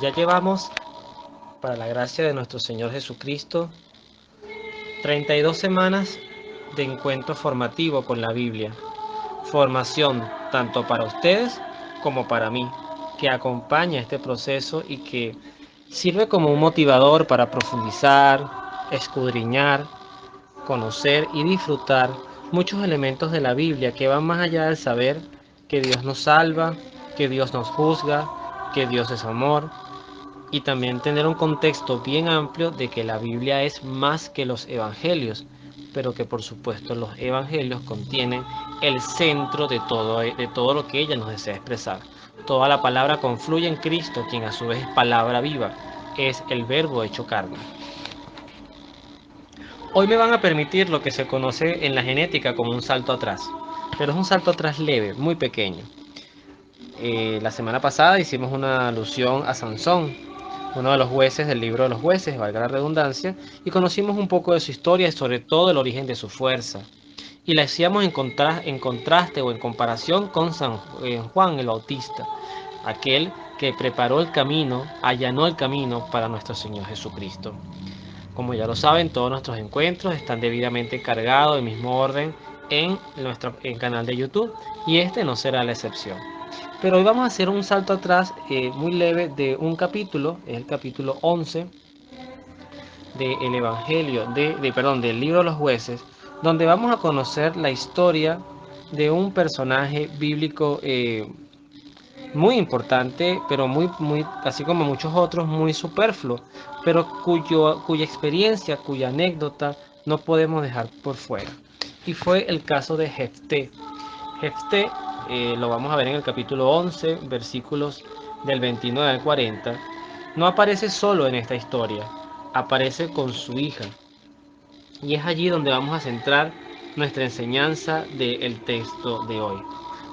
Ya llevamos, para la gracia de nuestro Señor Jesucristo, 32 semanas de encuentro formativo con la Biblia. Formación tanto para ustedes como para mí, que acompaña este proceso y que sirve como un motivador para profundizar, escudriñar, conocer y disfrutar muchos elementos de la Biblia que van más allá del saber que Dios nos salva, que Dios nos juzga, que Dios es amor, y también tener un contexto bien amplio de que la Biblia es más que los evangelios, pero que por supuesto los evangelios contienen el centro de todo lo que ella nos desea expresar. Toda la palabra confluye en Cristo, quien a su vez es palabra viva, es el verbo hecho carne. Hoy me van a permitir lo que se conoce en la genética como un salto atrás, pero es un salto atrás leve, muy pequeño. La semana pasada hicimos una alusión a Sansón, uno de los jueces del libro de los jueces, valga la redundancia, y conocimos un poco de su historia y sobre todo el origen de su fuerza. Y la hacíamos en contraste o en comparación con San Juan el Bautista, aquel que preparó el camino, allanó el camino para nuestro Señor Jesucristo. Como ya lo saben, todos nuestros encuentros están debidamente cargados en mismo orden en nuestro canal de YouTube y este no será la excepción. Pero hoy vamos a hacer un salto atrás muy leve de un capítulo, es el capítulo 11 del Evangelio, perdón, del libro de los jueces, donde vamos a conocer la historia de un personaje bíblico muy importante, pero muy, así como muchos otros, muy superfluo, pero cuya experiencia, cuya anécdota no podemos dejar por fuera. Y fue el caso de Jefté. Jefté, lo vamos a ver en el capítulo 11, versículos del 29 al 40, no aparece solo en esta historia, aparece con su hija. Y es allí donde vamos a centrar nuestra enseñanza del texto de hoy.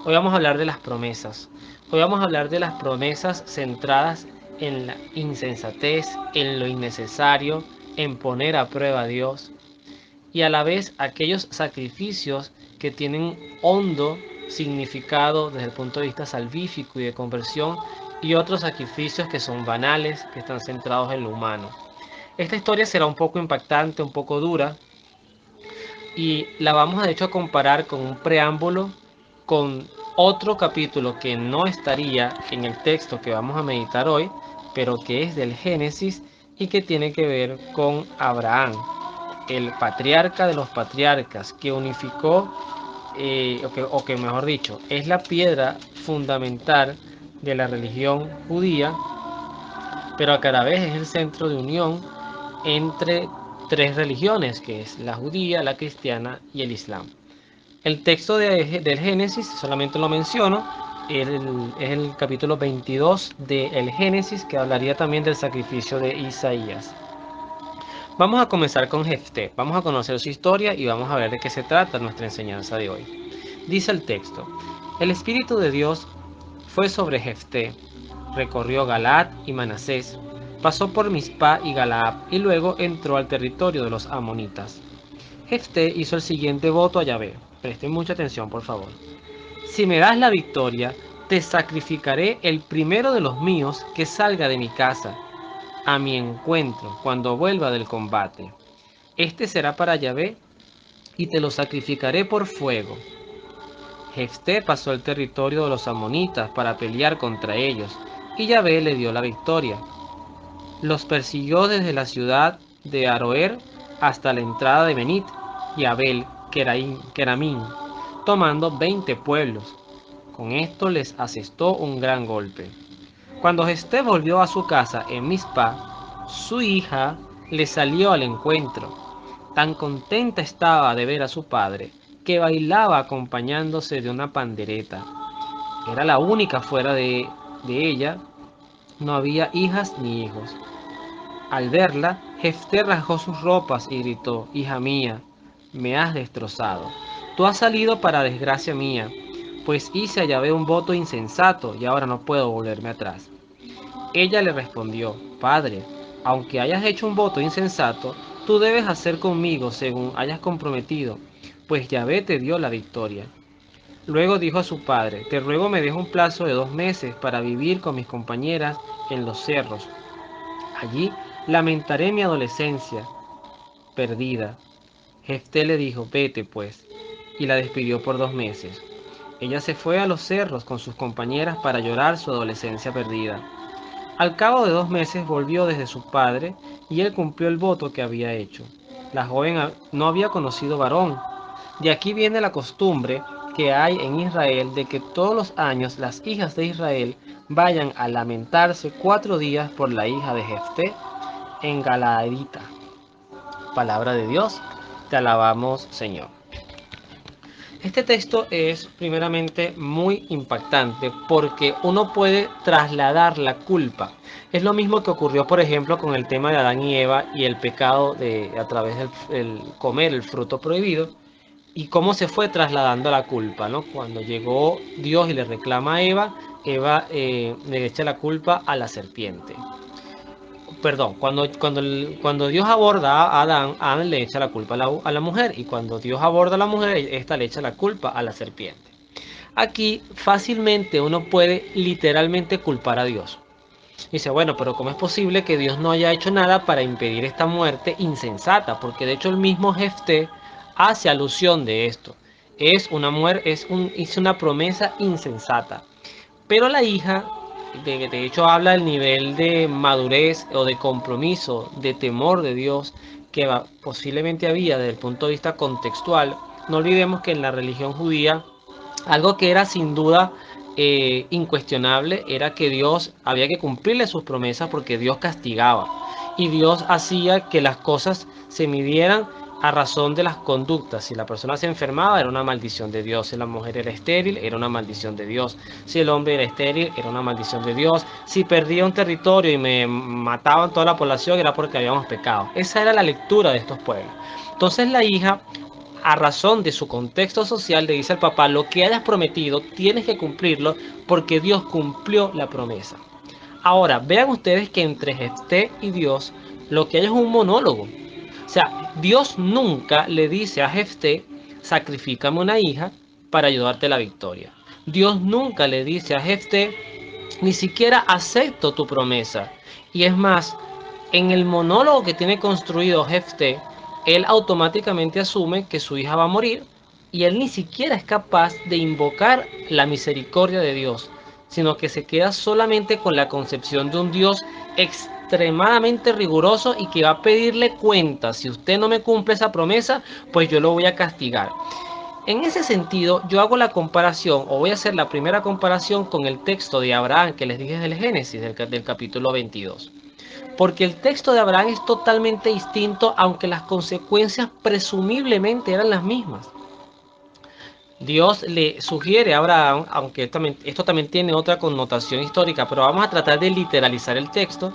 Hoy vamos a hablar de las promesas. Hoy vamos a hablar de las promesas centradas en la insensatez, en lo innecesario, en poner a prueba a Dios y a la vez aquellos sacrificios que tienen hondo significado desde el punto de vista salvífico y de conversión y otros sacrificios que son banales, que están centrados en lo humano. Esta historia será un poco impactante, un poco dura, y la vamos de hecho a comparar con un preámbulo con otro capítulo que no estaría en el texto que vamos a meditar hoy, pero que es del Génesis y que tiene que ver con Abraham, el patriarca de los patriarcas, que unificó, o que mejor dicho, es la piedra fundamental de la religión judía, pero a cada vez es el centro de unión entre tres religiones, que es la judía, la cristiana y el islam. El texto del Génesis, solamente lo menciono, es el capítulo 22 del Génesis, que hablaría también del sacrificio de Isaías. Vamos a comenzar con Jefté, vamos a conocer su historia y vamos a ver de qué se trata nuestra enseñanza de hoy. Dice el texto: el Espíritu de Dios fue sobre Jefté, recorrió Galaad y Manasés, pasó por Mizpá y Galaad y luego entró al territorio de los amonitas. Jefté hizo el siguiente voto a Yahvé. Presten mucha atención, por favor. Si me das la victoria, te sacrificaré el primero de los míos que salga de mi casa a mi encuentro cuando vuelva del combate. Este será para Yahvé y te lo sacrificaré por fuego. Jefté pasó el territorio de los amonitas para pelear contra ellos, y Yahvé le dio la victoria. Los persiguió desde la ciudad de Aroer hasta la entrada de Benit y Abel Keramín, tomando 20 pueblos. Con esto les asestó un gran golpe. Cuando Jefté volvió a su casa en Mizpá, su hija le salió al encuentro. Tan contenta estaba de ver a su padre, que bailaba acompañándose de una pandereta. Era la única fuera de ella, no había hijas ni hijos. Al verla, Jefté rasgó sus ropas y gritó: hija mía, me has destrozado. Tú has salido para desgracia mía, pues hice a Yahvé un voto insensato y ahora no puedo volverme atrás. Ella le respondió: padre, aunque hayas hecho un voto insensato, tú debes hacer conmigo según hayas comprometido, pues Yahvé te dio la victoria. Luego dijo a su padre: te ruego me dejes un plazo de 2 meses para vivir con mis compañeras en los cerros. Allí lamentaré mi adolescencia perdida. Jefté le dijo: vete pues, y la despidió por 2 meses. Ella se fue a los cerros con sus compañeras para llorar su adolescencia perdida. Al cabo de 2 meses volvió desde su padre, y él cumplió el voto que había hecho. La joven no había conocido varón. De aquí viene la costumbre que hay en Israel de que todos los años las hijas de Israel vayan a lamentarse 4 días por la hija de Jefté en Galaadita. Palabra de Dios, te alabamos, Señor. Este texto es primeramente muy impactante porque uno puede trasladar la culpa. Es lo mismo que ocurrió, por ejemplo, con el tema de Adán y Eva y el pecado a través del comer el fruto prohibido, y cómo se fue trasladando la culpa, ¿no? Cuando llegó Dios y le reclama a Eva, Eva le echa la culpa a la serpiente. Perdón, cuando Dios aborda a Adán le echa la culpa a la mujer, y cuando Dios aborda a la mujer, esta le echa la culpa a la serpiente. Aquí fácilmente uno puede literalmente culpar a Dios. Dice, bueno, pero ¿cómo es posible que Dios no haya hecho nada para impedir esta muerte insensata? Porque de hecho el mismo Jefté hace alusión de esto. Es una promesa insensata. Pero la hija, de hecho, habla del nivel de madurez o de compromiso, de temor de Dios que posiblemente había desde el punto de vista contextual. No olvidemos que en la religión judía, algo que era sin duda incuestionable era que Dios había que cumplirle sus promesas, porque Dios castigaba y Dios hacía que las cosas se midieran a razón de las conductas. Si la persona se enfermaba, era una maldición de Dios. Si la mujer era estéril, era una maldición de Dios. Si el hombre era estéril, era una maldición de Dios. Si perdía un territorio y me mataban toda la población, era porque habíamos pecado. Esa era la lectura de estos pueblos. Entonces la hija, a razón de su contexto social, le dice al papá: lo que hayas prometido tienes que cumplirlo, porque Dios cumplió la promesa. Ahora, vean ustedes que entre Jefté y Dios lo que hay es un monólogo. O sea, Dios nunca le dice a Jefté: sacrifícame una hija para ayudarte a la victoria. Dios nunca le dice a Jefté: ni siquiera acepto tu promesa. Y es más, en el monólogo que tiene construido Jefté, él automáticamente asume que su hija va a morir, y él ni siquiera es capaz de invocar la misericordia de Dios, sino que se queda solamente con la concepción de un Dios extremadamente riguroso y que va a pedirle cuentas. Si usted no me cumple esa promesa, pues yo lo voy a castigar. En ese sentido, yo hago la comparación, o voy a hacer la primera comparación, con el texto de Abraham que les dije del Génesis, del capítulo 22. Porque el texto de Abraham es totalmente distinto, aunque las consecuencias presumiblemente eran las mismas. Dios le sugiere a Abraham, aunque esto también tiene otra connotación histórica, pero vamos a tratar de literalizar el texto.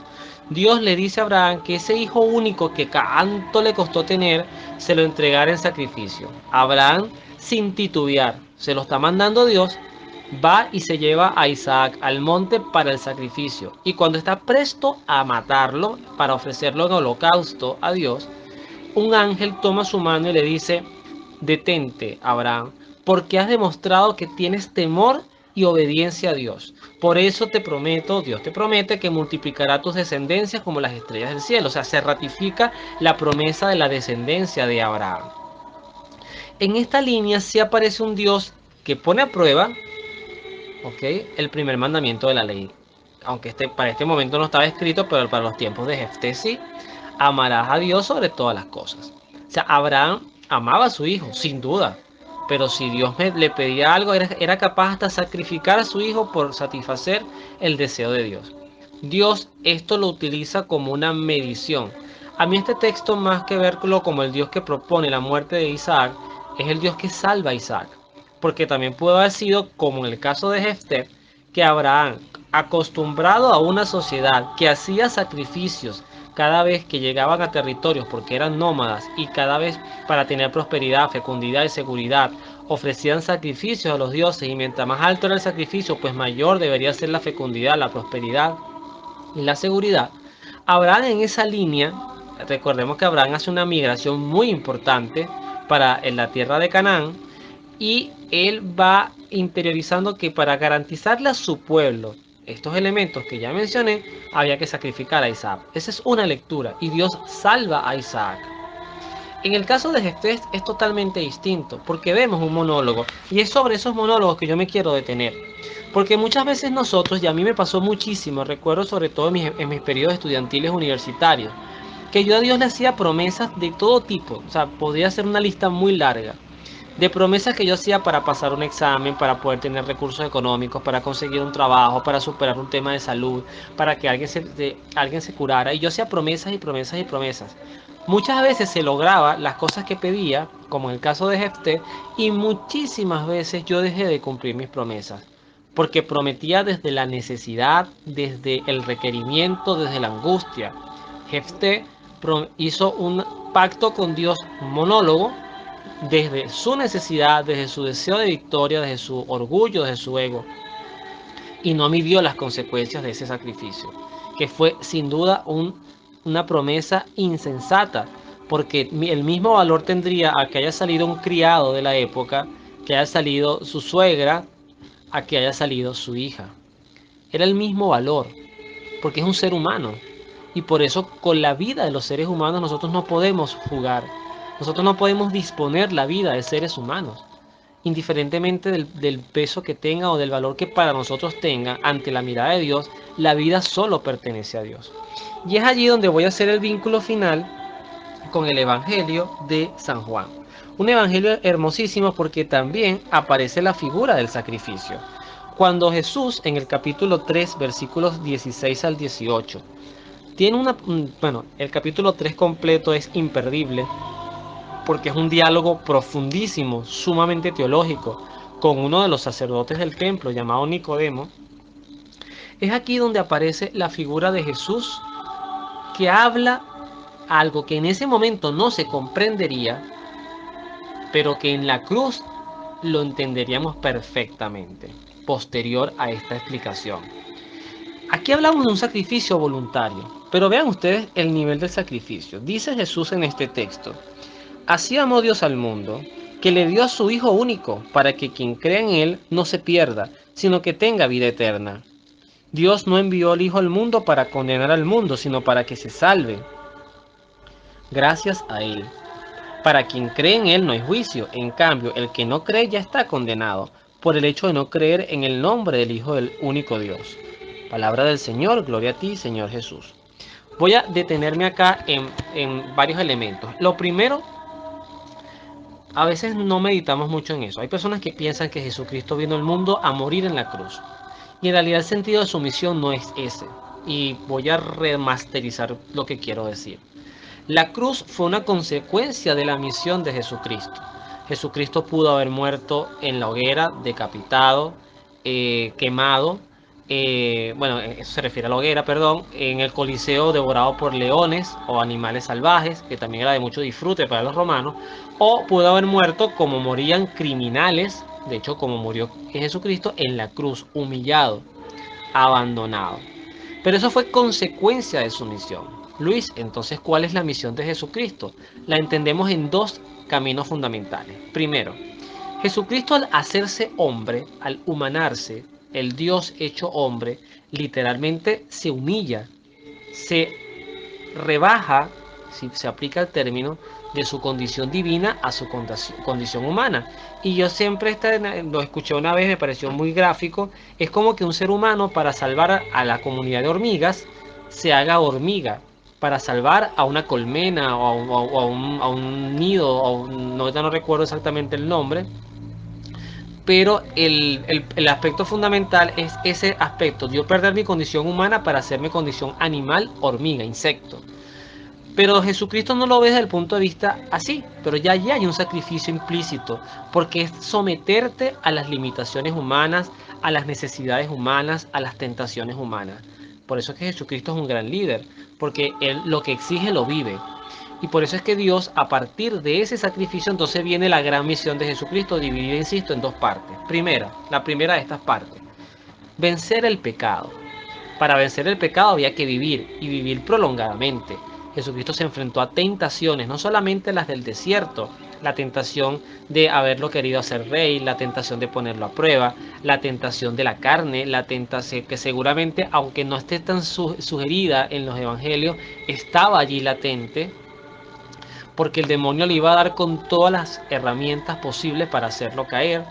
Dios le dice a Abraham que ese hijo único que tanto le costó tener, se lo entregara en sacrificio. Abraham, sin titubear, se lo está mandando Dios, va y se lleva a Isaac al monte para el sacrificio. Y cuando está presto a matarlo, para ofrecerlo en holocausto a Dios, un ángel toma su mano y le dice: detente, Abraham, porque has demostrado que tienes temor y obediencia a Dios. Por eso te prometo, Dios te promete que multiplicará tus descendencias como las estrellas del cielo. O sea, se ratifica la promesa de la descendencia de Abraham. En esta línea sí aparece un Dios que pone a prueba, el primer mandamiento de la ley. Aunque para este momento no estaba escrito, pero para los tiempos de Jefté sí: amarás a Dios sobre todas las cosas. O sea, Abraham amaba a su hijo, sin duda, pero si Dios le pedía algo, era capaz hasta sacrificar a su hijo por satisfacer el deseo de Dios. Dios esto lo utiliza como una medición. A mí este texto, más que verlo como el Dios que propone la muerte de Isaac, es el Dios que salva a Isaac. Porque también pudo haber sido, como en el caso de Jefté, que Abraham, acostumbrado a una sociedad que hacía sacrificios cada vez que llegaban a territorios, porque eran nómadas, y cada vez para tener prosperidad, fecundidad y seguridad, ofrecían sacrificios a los dioses, y mientras más alto era el sacrificio, pues mayor debería ser la fecundidad, la prosperidad y la seguridad. Abraham, en esa línea, recordemos que Abraham hace una migración muy importante en la tierra de Canaán, y él va interiorizando que para garantizarle a su pueblo estos elementos que ya mencioné, había que sacrificar a Isaac. Esa es una lectura y Dios salva a Isaac. En el caso de Jefté es totalmente distinto, porque vemos un monólogo, y es sobre esos monólogos que yo me quiero detener. Porque muchas veces nosotros, y a mí me pasó muchísimo, recuerdo sobre todo en mis periodos estudiantiles universitarios, que yo a Dios le hacía promesas de todo tipo, o sea, podría ser una lista muy larga, de promesas que yo hacía para pasar un examen, para poder tener recursos económicos, para conseguir un trabajo, para superar un tema de salud, para que alguien se curara. Y yo hacía promesas y promesas y promesas. Muchas veces se lograba las cosas que pedía, como en el caso de Jefté, y muchísimas veces yo dejé de cumplir mis promesas. Porque prometía desde la necesidad, desde el requerimiento, desde la angustia. Jefté hizo un pacto con Dios, un monólogo, desde su necesidad, desde su deseo de victoria, desde su orgullo, desde su ego, y no midió las consecuencias de ese sacrificio, que fue sin duda una promesa insensata, porque el mismo valor tendría a que haya salido un criado de la época, que haya salido su suegra, a que haya salido su hija. Era el mismo valor, porque es un ser humano. Y por eso con la vida de los seres humanos nosotros no podemos jugar. Nosotros no podemos disponer la vida de seres humanos, indiferentemente del peso que tenga o del valor que para nosotros tenga ante la mirada de Dios. La vida solo pertenece a Dios. Y es allí donde voy a hacer el vínculo final con el Evangelio de San Juan. Un evangelio hermosísimo porque también aparece la figura del sacrificio. Cuando Jesús en el capítulo 3, versículos 16 al 18, tiene bueno, el capítulo 3 completo es imperdible porque es un diálogo profundísimo, sumamente teológico, con uno de los sacerdotes del templo llamado Nicodemo. Es aquí donde aparece la figura de Jesús que habla algo que en ese momento no se comprendería, pero que en la cruz lo entenderíamos perfectamente, posterior a esta explicación. Aquí hablamos de un sacrificio voluntario, pero vean ustedes el nivel del sacrificio. Dice Jesús en este texto: así amó Dios al mundo, que le dio a su Hijo único, para que quien crea en Él no se pierda, sino que tenga vida eterna. Dios no envió al Hijo al mundo para condenar al mundo, sino para que se salve. Gracias a Él. Para quien cree en Él no hay juicio, en cambio, el que no cree ya está condenado, por el hecho de no creer en el nombre del Hijo del único Dios. Palabra del Señor, gloria a ti, Señor Jesús. Voy a detenerme acá en varios elementos. Lo primero, a veces no meditamos mucho en eso. Hay personas que piensan que Jesucristo vino al mundo a morir en la cruz. Y en realidad el sentido de su misión no es ese. Y voy a remasterizar lo que quiero decir. La cruz fue una consecuencia de la misión de Jesucristo. Jesucristo pudo haber muerto en la hoguera, decapitado, quemado. Bueno, eso se refiere a la hoguera, perdón, en el Coliseo devorado por leones o animales salvajes, que también era de mucho disfrute para los romanos, o pudo haber muerto como morían criminales, de hecho como murió Jesucristo, en la cruz, humillado, abandonado. Pero eso fue consecuencia de su misión. Luis, entonces, ¿cuál es la misión de Jesucristo? La entendemos en dos caminos fundamentales. Primero, Jesucristo al hacerse hombre, al humanarse, el Dios hecho hombre, literalmente se humilla, se rebaja, si se aplica el término, de su condición divina a su condición humana. Y yo siempre lo escuché una vez, me pareció muy gráfico. Es como que un ser humano, para salvar a la comunidad de hormigas, se haga hormiga. Para salvar a una colmena o a un nido, no recuerdo exactamente el nombre, pero el aspecto fundamental es ese aspecto: yo perder mi condición humana para hacerme condición animal, hormiga, insecto. Pero Jesucristo no lo ve desde el punto de vista así, pero ya allí hay un sacrificio implícito, porque es someterte a las limitaciones humanas, a las necesidades humanas, a las tentaciones humanas. Por eso es que Jesucristo es un gran líder, porque Él lo que exige lo vive. Y por eso es que Dios, a partir de ese sacrificio, entonces viene la gran misión de Jesucristo, dividida, insisto, en dos partes. Primera, la primera de estas partes: vencer el pecado. Para vencer el pecado había que vivir, y vivir prolongadamente. Jesucristo se enfrentó a tentaciones, no solamente las del desierto, la tentación de haberlo querido hacer rey, la tentación de ponerlo a prueba, la tentación de la carne, la tentación que seguramente, aunque no esté tan sugerida en los evangelios, estaba allí latente, porque el demonio le iba a dar con todas las herramientas posibles para hacerlo caer.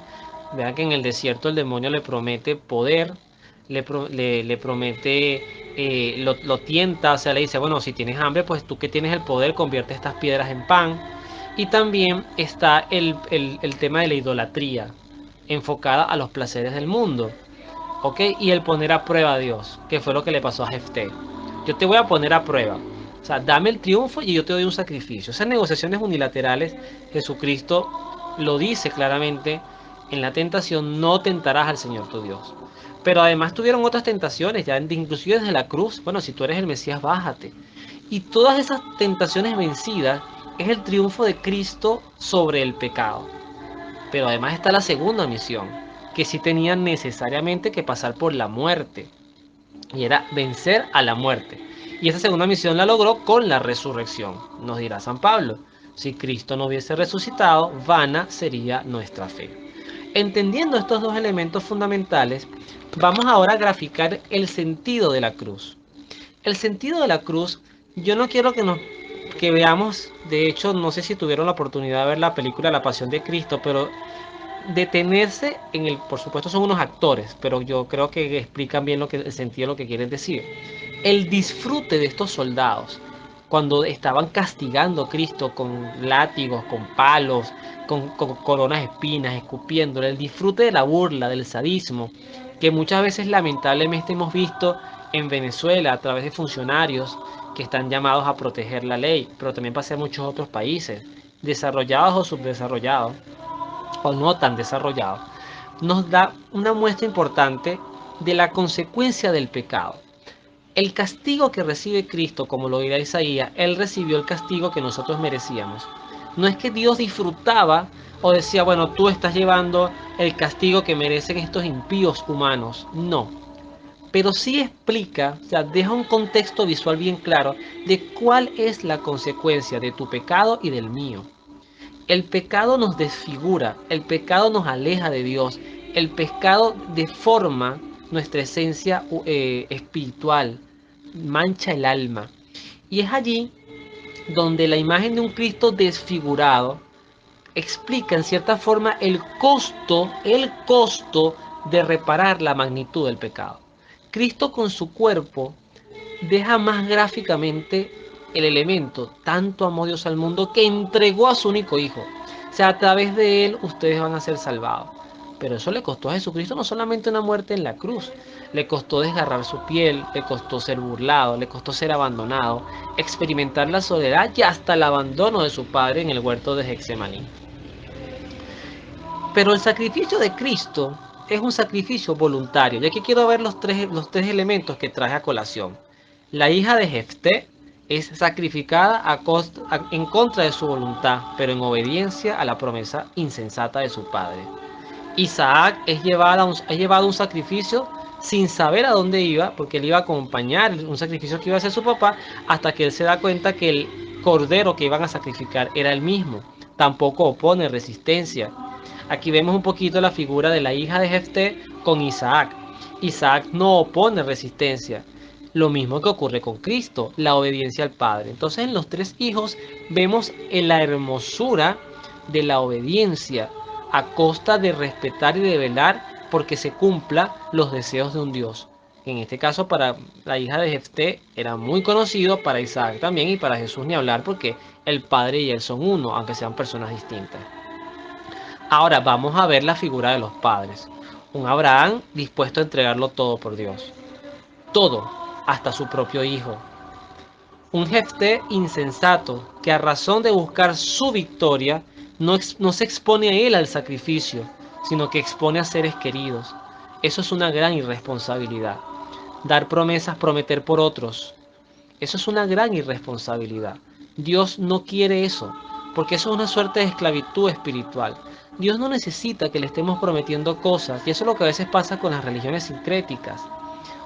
Vean que en el desierto el demonio le promete poder, le promete, lo tienta, o sea, le dice, bueno, si tienes hambre, pues tú que tienes el poder, convierte estas piedras en pan. Y también está el tema de la idolatría, enfocada a los placeres del mundo, ¿ok? Y el poner a prueba a Dios, que fue lo que le pasó a Jefté. Yo te voy a poner a prueba. O sea, dame el triunfo y yo te doy un sacrificio. Esas negociaciones unilaterales, Jesucristo lo dice claramente en la tentación, no tentarás al Señor tu Dios. Pero además tuvieron otras tentaciones, ya inclusive desde la cruz. Bueno, si tú eres el Mesías, bájate. Y todas esas tentaciones vencidas es el triunfo de Cristo sobre el pecado. Pero además está la segunda misión, que sí tenían necesariamente que pasar por la muerte. Y era vencer a la muerte. Y esa segunda misión la logró con la resurrección. Nos dirá San Pablo, si Cristo no hubiese resucitado, vana sería nuestra fe. Entendiendo estos dos elementos fundamentales, vamos ahora a graficar el sentido de la cruz. El sentido de la cruz, yo no quiero que veamos, de hecho, no sé si tuvieron la oportunidad de ver la película La Pasión de Cristo, pero detenerse en el, por supuesto son unos actores, pero yo creo que explican bien el sentido de lo que quieren decir. El disfrute de estos soldados cuando estaban castigando a Cristo con látigos, con palos, con coronas de espinas, escupiéndole, el disfrute de la burla, del sadismo, que muchas veces lamentablemente hemos visto en Venezuela a través de funcionarios que están llamados a proteger la ley, pero también pasa en muchos otros países, desarrollados o subdesarrollados, o no tan desarrollado, nos da una muestra importante de la consecuencia del pecado. El castigo que recibe Cristo, como lo dirá Isaías, Él recibió el castigo que nosotros merecíamos. No es que Dios disfrutaba o decía, bueno, tú estás llevando el castigo que merecen estos impíos humanos. No. Pero sí explica, o sea, deja un contexto visual bien claro de cuál es la consecuencia de tu pecado y del mío. El pecado nos desfigura, el pecado nos aleja de Dios, el pecado deforma nuestra esencia espiritual, mancha el alma. Y es allí donde la imagen de un Cristo desfigurado explica en cierta forma el costo de reparar la magnitud del pecado. Cristo con su cuerpo deja más gráficamente el elemento, tanto amó Dios al mundo que entregó a su único hijo. O sea, a través de él ustedes van a ser salvados. Pero eso le costó a Jesucristo no solamente una muerte en la cruz, le costó desgarrar su piel, le costó ser burlado, le costó ser abandonado, experimentar la soledad y hasta el abandono de su padre en el huerto de Getsemaní. Pero el sacrificio de Cristo es un sacrificio voluntario. Y aquí quiero ver los tres elementos que traje a colación. La hija de Jefté es sacrificada en contra de su voluntad, pero en obediencia a la promesa insensata de su padre. Isaac es llevado a un sacrificio sin saber a dónde iba, porque él iba a acompañar un sacrificio que iba a hacer su papá, hasta que él se da cuenta que el cordero que iban a sacrificar era el mismo. Tampoco opone resistencia. Aquí vemos un poquito la figura de la hija de Jefté con Isaac. Isaac no opone resistencia. Lo mismo que ocurre con Cristo, la obediencia al Padre. Entonces en los tres hijos vemos la hermosura de la obediencia a costa de respetar y de velar porque se cumpla los deseos de un Dios. En este caso para la hija de Jefté era muy conocido, para Isaac también y para Jesús ni hablar porque el Padre y él son uno, aunque sean personas distintas. Ahora vamos a ver la figura de los padres. Un Abraham dispuesto a entregarlo todo por Dios. Todo, hasta su propio hijo. Un Jefté insensato que a razón de buscar su victoria no se expone a él al sacrificio, sino que expone a seres queridos. Eso es una gran irresponsabilidad. Dar promesas, prometer por otros. Eso es una gran irresponsabilidad. Dios no quiere eso, porque eso es una suerte de esclavitud espiritual. Dios no necesita que le estemos prometiendo cosas, y eso es lo que a veces pasa con las religiones sincréticas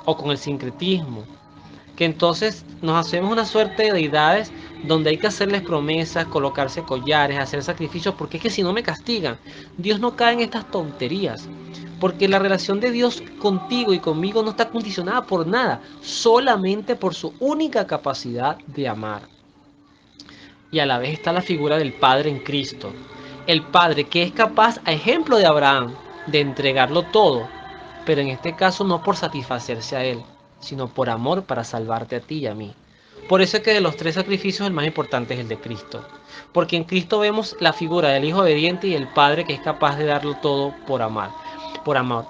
o con el sincretismo, que entonces nos hacemos una suerte de deidades donde hay que hacerles promesas, colocarse collares, hacer sacrificios, porque es que si no me castigan, Dios no cae en estas tonterías. Porque la relación de Dios contigo y conmigo no está condicionada por nada, solamente por su única capacidad de amar. Y a la vez está la figura del Padre en Cristo. El Padre que es capaz, a ejemplo de Abraham, de entregarlo todo, pero en este caso no por satisfacerse a él, sino por amor para salvarte a ti y a mí. Por eso es que de los tres sacrificios el más importante es el de Cristo. Porque en Cristo vemos la figura del Hijo obediente y el Padre que es capaz de darlo todo por amar. Por amor.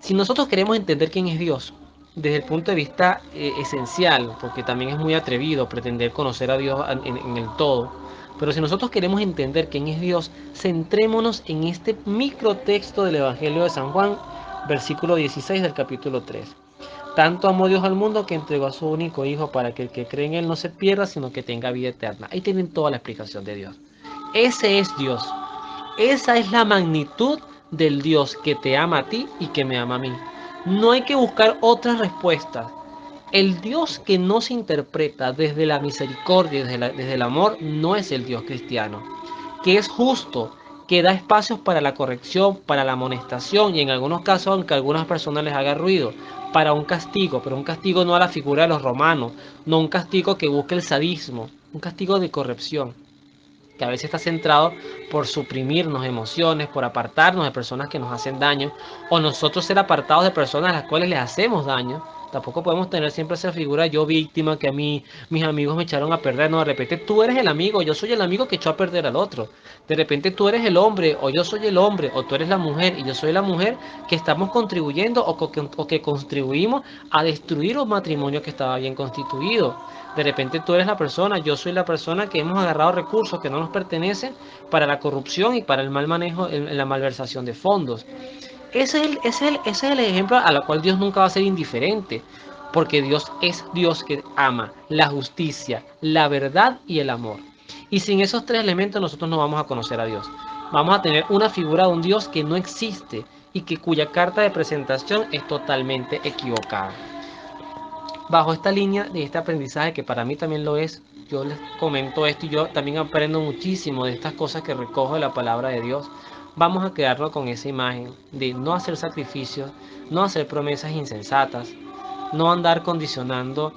Si nosotros queremos entender quién es Dios, desde el punto de vista esencial, porque también es muy atrevido pretender conocer a Dios en el todo, pero si nosotros queremos entender quién es Dios, centrémonos en este microtexto del Evangelio de San Juan, versículo 16 del capítulo 3. Tanto amó Dios al mundo que entregó a su único Hijo para que el que cree en Él no se pierda, sino que tenga vida eterna. Ahí tienen toda la explicación de Dios. Ese es Dios. Esa es la magnitud del Dios que te ama a ti y que me ama a mí. No hay que buscar otras respuestas. El Dios que no se interpreta desde la misericordia, desde el amor, no es el Dios cristiano. Que es justo, que da espacios para la corrección, para la amonestación y en algunos casos, aunque a algunas personas les haga ruido, para un castigo, pero un castigo no a la figura de los romanos, no un castigo que busque el sadismo, un castigo de corrección, que a veces está centrado por suprimirnos emociones, por apartarnos de personas que nos hacen daño, o nosotros ser apartados de personas a las cuales les hacemos daño. Tampoco podemos tener siempre esa figura yo víctima, que a mí mis amigos me echaron a perder. No, de repente tú eres el amigo, yo soy el amigo que echó a perder al otro. De repente tú eres el hombre, o yo soy el hombre, o tú eres la mujer, y yo soy la mujer, que estamos contribuyendo o que contribuimos a destruir un matrimonio que estaba bien constituido. De repente tú eres la persona, yo soy la persona que hemos agarrado recursos que no nos pertenecen para la corrupción y para el mal manejo, la malversación de fondos. Ese es el ejemplo a la cual Dios nunca va a ser indiferente, porque Dios es Dios que ama la justicia, la verdad y el amor. Y sin esos tres elementos nosotros no vamos a conocer a Dios. Vamos a tener una figura de un Dios que no existe y que cuya carta de presentación es totalmente equivocada. Bajo esta línea de este aprendizaje, que para mí también lo es, yo les comento esto y yo también aprendo muchísimo de estas cosas que recojo de la palabra de Dios. Vamos a quedarnos con esa imagen de no hacer sacrificios, no hacer promesas insensatas, no andar condicionando